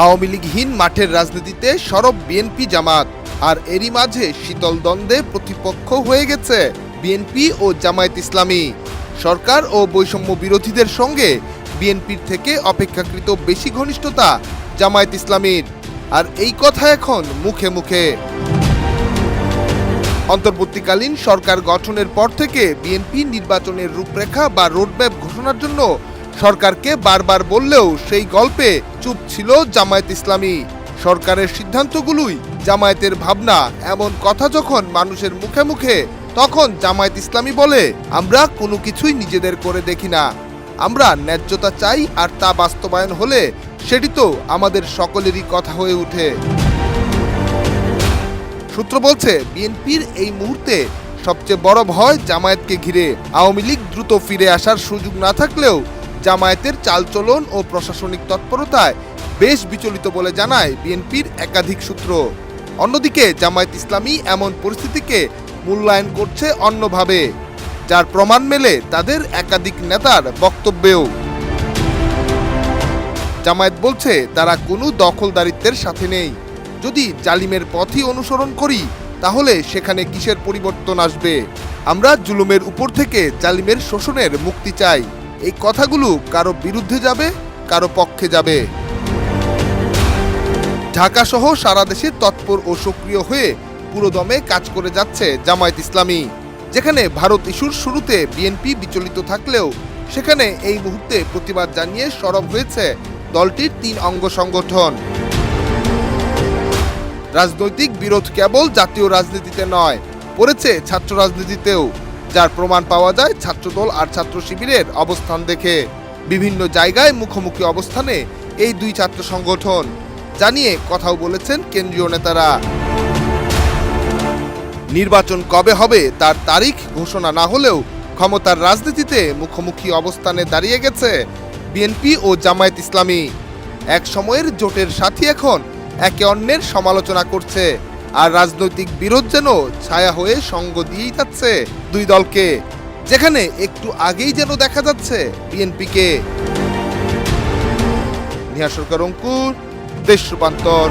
আওয়ামী লীগহীন মাঠের রাজনীতিতে সরব বিএনপি জামাত, আর এরই মাঝে শীতল দ্বন্দ্বে প্রতিপক্ষ হয়ে গেছে বিএনপি ও জামায়াত ইসলামী। সরকার ও বৈষম্য বিরোধীদের সঙ্গে বিএনপির থেকে অপেক্ষাকৃত বেশি ঘনিষ্ঠতা জামায়াত ইসলামীর, আর এই কথা এখন মুখে মুখে। অন্তর্বর্তীকালীন সরকার গঠনের পর থেকে বিএনপি নির্বাচনের রূপরেখা বা রোডম্যাপ ঘোষণার জন্য সরকারকে বারবার বললেও সেই গল্পে চুপ ছিল জামায়াত ইসলামী। সরকারের সিদ্ধান্তগুলোই জামায়াতের ভাবনা, এমন কথা যখন মানুষের মুখে মুখে, তখন জামায়াত ইসলামী বলে, আমরা কোনো কিছুই নিজেদের করে দেখি না, আমরা ন্যায্যতা চাই, আর তা বাস্তবায়ন হলে সেটি তো আমাদের সকলেরই কথা হয়ে ওঠে। সূত্র বলছে, বিএনপির এই মুহূর্তে সবচেয়ে বড় ভয় জামায়াতকে ঘিরে। আওয়ামী লীগ দ্রুত ফিরে আসার সুযোগ না থাকলেও জামায়াতের চালচলন ও প্রশাসনিক তৎপরতায় বেশ বিচলিত বলে জানায় বিএনপির একাধিক সূত্র। অন্যদিকে জামায়াত ইসলামী এমন পরিস্থিতিকে মূল্যায়ন করছে অন্যভাবে, যার প্রমাণ মেলে তাদের একাধিক নেতার বক্তব্যেও। জামায়াত বলছে, তারা কোনো দখলদারিত্বের সাথে নেই। যদি জালিমের পথই অনুসরণ করি তাহলে সেখানে কিসের পরিবর্তন আসবে? আমরা জুলুমের উপর থেকে জালিমের শোষণের মুক্তি চাই। এই কথাগুলো কারো বিরুদ্ধে যাবে, কারো পক্ষে যাবে। ঢাকা সহ সারা দেশে তৎপর ও সক্রিয় হয়ে পুরোদমে কাজ করে যাচ্ছে জামায়াত ইসলামী। যেখানে ভারত ইস্যুর শুরুতে বিএনপি বিচলিত থাকলেও সেখানে এই মুহূর্তে প্রতিবাদ জানিয়ে সরব হয়েছে দলটির ৩ অঙ্গ সংগঠন। রাজনৈতিক বিরোধ কেবল জাতীয় রাজনীতিতে নয়, পড়েছে ছাত্র রাজনীতিতেও, যার প্রমাণ পাওয়া যায় ছাত্রদল আর ছাত্র শিবিরের অবস্থান দেখে। বিভিন্ন জায়গায় মুখোমুখি অবস্থানে এই দুই ছাত্র সংগঠন, জানিয়ে কথাও বলেছেন কেন্দ্রীয় নেতারা। নির্বাচন কবে হবে তার তারিখ ঘোষণা না হলেও ক্ষমতার রাজনীতিতে মুখোমুখি অবস্থানে দাঁড়িয়ে গেছে বিএনপি ও জামায়াত ইসলামী। এক সময়ের জোটের সাথী এখন একে অন্যের সমালোচনা করছে, আর রাজনৈতিক বিরোধ যেন ছায়া হয়ে সঙ্গ দিয়েই যাচ্ছে দুই দলকে, যেখানে একটু আগেই যেন দেখা যাচ্ছে বিএনপিকে। নিহার সরকার, অঙ্কুর, দেশ রূপান্তর।